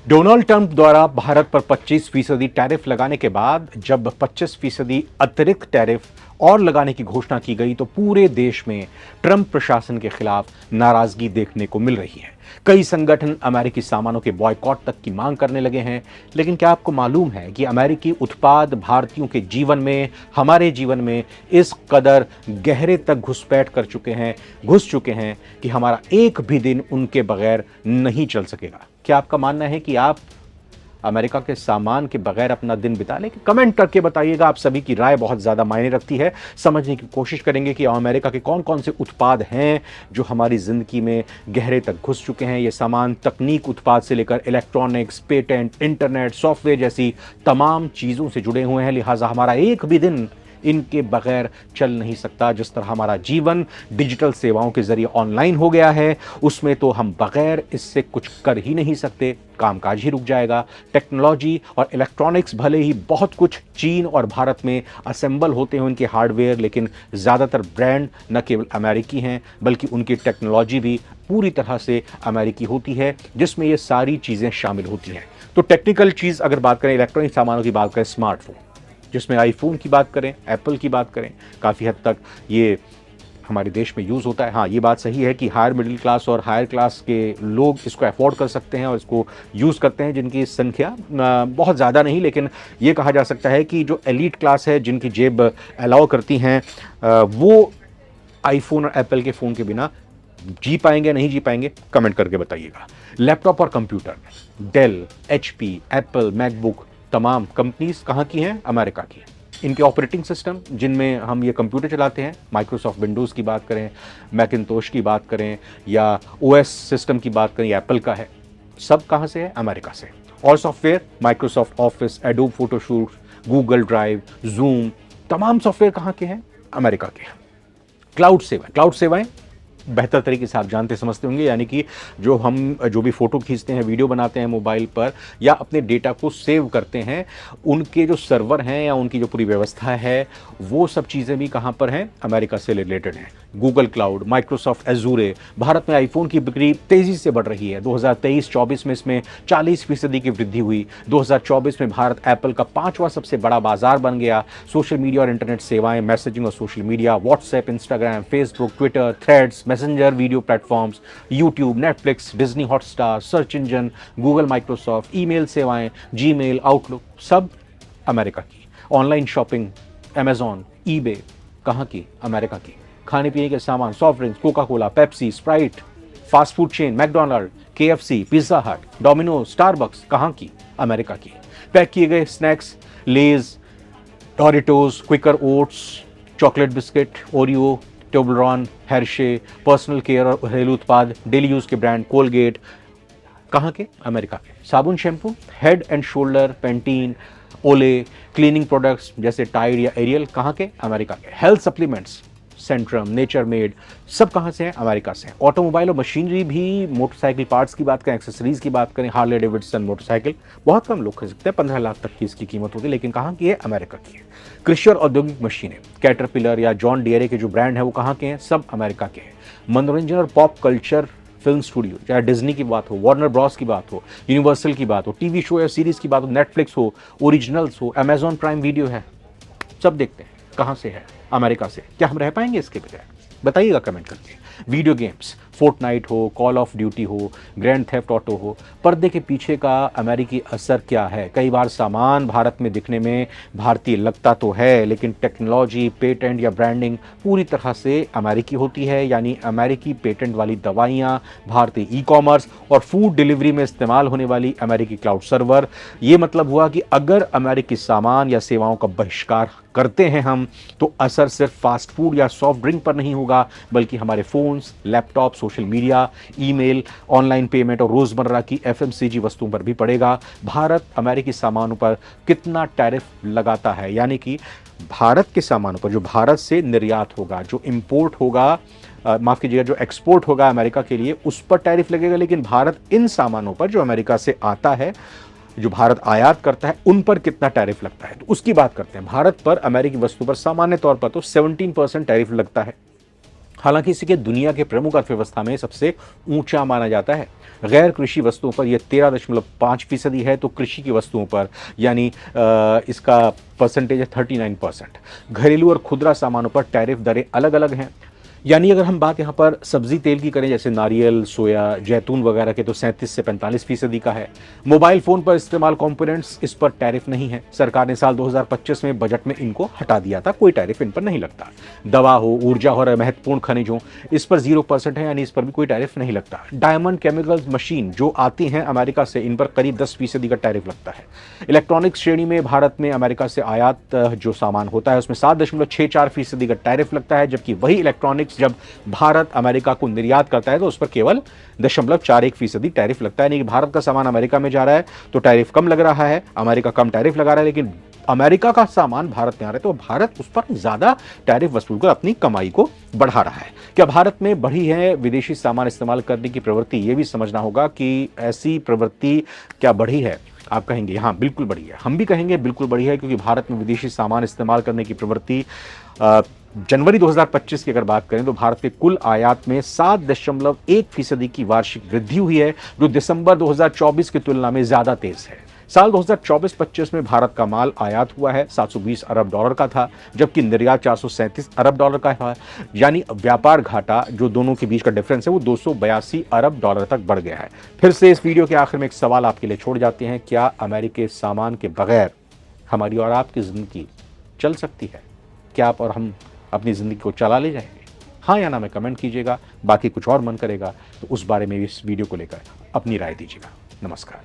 Donald Trump द्वारा भारत पर 25% tariff लगाने के बाद जब 25% अतिरिक्त टैरिफ और लगाने की घोषणा की गई तो पूरे देश में ट्रंप प्रशासन के खिलाफ नाराजगी देखने को मिल रही है। कई संगठन अमेरिकी सामानों के बॉयकॉट तक की मांग करने लगे हैं। लेकिन क्या आपको मालूम है कि अमेरिकी उत्पाद भारतीयों के जीवन में, हमारे जीवन में इस कदर गहरे तक घुस चुके हैं कि हमारा एक भी दिन उनके बगैर नहीं चल सकेगा। क्या आपका मानना है कि आप अमेरिका के सामान के बगैर अपना दिन बिता लें? कमेंट करके बताइएगा। आप सभी की राय बहुत ज़्यादा मायने रखती है। समझने की कोशिश करेंगे कि अमेरिका के कौन कौन से उत्पाद हैं जो हमारी ज़िंदगी में गहरे तक घुस चुके हैं। ये सामान तकनीक उत्पाद से लेकर इलेक्ट्रॉनिक्स, पेटेंट, इंटरनेट, सॉफ्टवेयर जैसी तमाम चीज़ों से जुड़े हुए हैं। लिहाजा हमारा एक भी दिन इनके बगैर चल नहीं सकता। जिस तरह हमारा जीवन डिजिटल सेवाओं के जरिए ऑनलाइन हो गया है, उसमें तो हम बगैर इससे कुछ कर ही नहीं सकते। कामकाज ही रुक जाएगा। टेक्नोलॉजी और इलेक्ट्रॉनिक्स भले ही बहुत कुछ चीन और भारत में असेंबल होते हैं उनके हार्डवेयर, लेकिन ज़्यादातर ब्रांड न केवल अमेरिकी हैं बल्कि उनकी टेक्नोलॉजी भी पूरी तरह से अमेरिकी होती है, जिसमें ये सारी चीज़ें शामिल होती हैं। तो टेक्निकल चीज़ अगर बात करें, इलेक्ट्रॉनिक सामानों की बात करें, स्मार्टफोन, जिसमें आईफोन की बात करें, एप्पल की बात करें, काफ़ी हद तक ये हमारे देश में यूज़ होता है। हाँ, ये बात सही है कि हायर मिडिल क्लास और हायर क्लास के लोग इसको अफोर्ड कर सकते हैं और इसको यूज़ करते हैं, जिनकी संख्या बहुत ज़्यादा नहीं, लेकिन ये कहा जा सकता है कि जो एलीट क्लास है, जिनकी जेब अलाउ करती हैं, वो आईफोन और एप्पल के फ़ोन के बिना जी पाएंगे नहीं जी पाएंगे? कमेंट करके बताइएगा। लैपटॉप और computer, Dell, HP, Apple, MacBook, तमाम कंपनीज कहाँ की हैं? अमेरिका की। इनके ऑपरेटिंग सिस्टम जिनमें हम ये कंप्यूटर चलाते हैं, माइक्रोसॉफ्ट विंडोज़ की बात करें, मैकिन्टोश की बात करें या ओएस सिस्टम की बात करें, एप्पल का है, सब कहाँ से है? अमेरिका से। और software, Microsoft office, adobe photoshoot, Google drive, zoom, तमाम सॉफ्टवेयर कहाँ के हैं? अमेरिका के हैं। क्लाउड सेवाएं बेहतर तरीके से आप जानते समझते होंगे, यानी कि जो भी फ़ोटो खींचते हैं, वीडियो बनाते हैं मोबाइल पर या अपने डेटा को सेव करते हैं, उनके जो सर्वर हैं या उनकी जो पूरी व्यवस्था है, वो सब चीज़ें भी कहाँ पर हैं? अमेरिका से रिलेटेड हैं। Google cloud, Microsoft Azure. Bharat में आईफोन की बिक्री तेज़ी से बढ़ रही है। 2023-24 में इसमें 40% की वृद्धि हुई। 2024 में भारत एप्पल का 5वां सबसे बड़ा बाजार बन गया। सोशल मीडिया और इंटरनेट सेवाएं, मैसेजिंग और social media, WhatsApp, Instagram, Facebook, Twitter, threads, messenger video platforms, YouTube, Netflix, Disney Hotstar, search engine, Google, Microsoft, email सेवाएं, जीमेल, आउटलुक, सब अमेरिका की। ऑनलाइन शॉपिंग, अमेजॉन, ईबे, कहाँ की? अमेरिका की। खाने पीने के सामान, soft drinks, Coca Cola, Pepsi, Sprite, fast food chain, McDonald, KFC, pizza हट, डोमिनोज, स्टारबक्स, कहाँ की? अमेरिका की। पैक किए गए snacks, Lay's, Doritos, Quaker oats, chocolate biscuit, Oreo, Toblerone, Hershey, personal care और घरेलू उत्पाद, डेली यूज के ब्रांड, कोलगेट, कहाँ के? अमेरिका के। साबुन, shampoo, head and shoulder, Pantene, Olay, cleaning products जैसे टाइड या एरियल, कहाँ के? अमेरिका के। Health supplements, Centrum, Nature Made, सब कहाँ से हैं? अमेरिका से। ऑटोमोबाइल और मशीनरी भी, मोटरसाइकिल पार्ट्स की बात करें, एक्सेसरीज की बात करें, हार्ले डेविडसन मोटरसाइकिल बहुत कम लोग खरीद सकते हैं, 15 लाख तक की इसकी कीमत होती है, लेकिन कहाँ की है? अमेरिका की है। कृषि और औद्योगिक मशीनें, कैटरपिलर या जॉन डियरे के जो ब्रांड है वो कहाँ के हैं? सब अमेरिका के हैं। मनोरंजन और पॉप कल्चर, फिल्म स्टूडियो, चाहे डिज्नी की बात हो, वार्नर ब्रॉस की बात हो, यूनिवर्सल की बात हो, टीवी शो या सीरीज की बात हो, नेटफ्लिक्स हो, ओरिजिनल्स हो, अमेजॉन प्राइम वीडियो है, सब देखते हैं। कहाँ से है? अमेरिका से। क्या हम रह पाएंगे इसके बगैर? बताइएगा कमेंट करके। वीडियो गेम्स, फोर्टनाइट हो, कॉल ऑफ ड्यूटी हो, ग्रैंड थेफ्ट ऑटो हो, पर्दे के पीछे का अमेरिकी असर क्या है? कई बार सामान भारत में दिखने में भारतीय लगता तो है, लेकिन टेक्नोलॉजी, पेटेंट या ब्रांडिंग पूरी तरह से अमेरिकी होती है। यानी अमेरिकी पेटेंट वाली दवाइयाँ, भारतीय ई कॉमर्स और फूड डिलीवरी में इस्तेमाल होने वाली अमेरिकी क्लाउड सर्वर। ये मतलब हुआ कि अगर अमेरिकी सामान या सेवाओं का बहिष्कार करते हैं हम, तो असर सिर्फ फास्ट फूड या सॉफ्ट ड्रिंक पर नहीं होगा, बल्कि हमारे phones, laptop, social media, email, online payment और रोज़मर्रा की एफएमसीजी वस्तुओं पर भी पड़ेगा। भारत अमेरिकी सामानों पर कितना टैरिफ लगाता है? यानी कि भारत के सामानों पर, जो भारत से निर्यात होगा, जो इंपोर्ट होगा, माफ़ कीजिएगा, जो एक्सपोर्ट होगा अमेरिका के लिए, उस पर टैरिफ लगेगा। लेकिन भारत इन सामानों पर जो अमेरिका से आता है, जो भारत आयात करता है, उन पर कितना टैरिफ लगता है, तो उसकी बात करते हैं। भारत पर अमेरिकी वस्तु पर सामान्य तौर पर तो 17% टैरिफ लगता है। हालांकि इसे के दुनिया के प्रमुख अर्थव्यवस्था में सबसे ऊंचा माना जाता है। गैर कृषि वस्तुओं पर यह 13.5% है, तो कृषि की वस्तुओं पर यानी इसका परसेंटेज है 39%। घरेलू और खुदरा सामानों पर टैरिफ दरें अलग अलग हैं। यानी अगर हम बात यहाँ पर सब्जी तेल की करें, जैसे नारियल, सोया, जैतून वगैरह के, तो 37 से 45% का है। मोबाइल फोन पर इस्तेमाल कंपोनेंट्स, इस पर टैरिफ नहीं है। सरकार ने साल 2025 में बजट में इनको हटा दिया था, कोई टैरिफ इन पर नहीं लगता। दवा हो, ऊर्जा हो और महत्वपूर्ण खनिज हो, इस पर 0% है, यानी इस पर भी कोई टैरिफ नहीं लगता। डायमंड केमिकल्स मशीन जो आती हैं अमेरिका से, इन पर करीब 10% का टैरिफ लगता है। इलेक्ट्रॉनिक्स श्रेणी में भारत में अमेरिका से आयात जो सामान होता है उसमें 7.64% का टैरिफ लगता है, जबकि वही इलेक्ट्रॉनिक्स जब भारत अमेरिका को निर्यात करता है तो उस पर केवल 0.41% टैरिफ लगता है। यानी कि भारत का सामान अमेरिका में जा रहा है तो टैरिफ कम लग रहा है, अमेरिका कम टैरिफ लगा रहा है, लेकिन अमेरिका का सामान भारत में आ रहा है तो भारत उस पर ज्यादा टैरिफ वसूलकर अपनी कमाई को बढ़ा रहा है। क्या भारत में बढ़ी है विदेशी सामान इस्तेमाल करने की प्रवृत्ति? यह भी समझना होगा कि ऐसी प्रवृत्ति क्या बढ़ी है। आप कहेंगे हाँ बिल्कुल बढ़ी है, हम भी कहेंगे बिल्कुल बढ़ी है, क्योंकि भारत में विदेशी सामान इस्तेमाल करने की प्रवृत्ति जनवरी 2025 की अगर बात करें तो भारत के कुल आयात में 7.1% की वार्षिक वृद्धि हुई है, जो दिसंबर 2024 की तुलना में ज्यादा तेज है। साल 2024-25 में भारत का माल आयात हुआ है $720 अरब का था, जबकि निर्यात $437 अरब का था। यानी व्यापार घाटा जो दोनों के बीच का डिफरेंस है वो $282 अरब तक बढ़ गया है। फिर से इस वीडियो के आखिर में एक सवाल आपके लिए छोड़ जाते हैं, क्या अमेरिकी सामान के बगैर हमारी और आपकी जिंदगी चल सकती है? क्या आप और हम अपनी जिंदगी को चला ले जाएंगे? हाँ या ना में कमेंट कीजिएगा। बाकी कुछ और मन करेगा तो उस बारे में इस वीडियो को लेकर अपनी राय दीजिएगा। नमस्कार।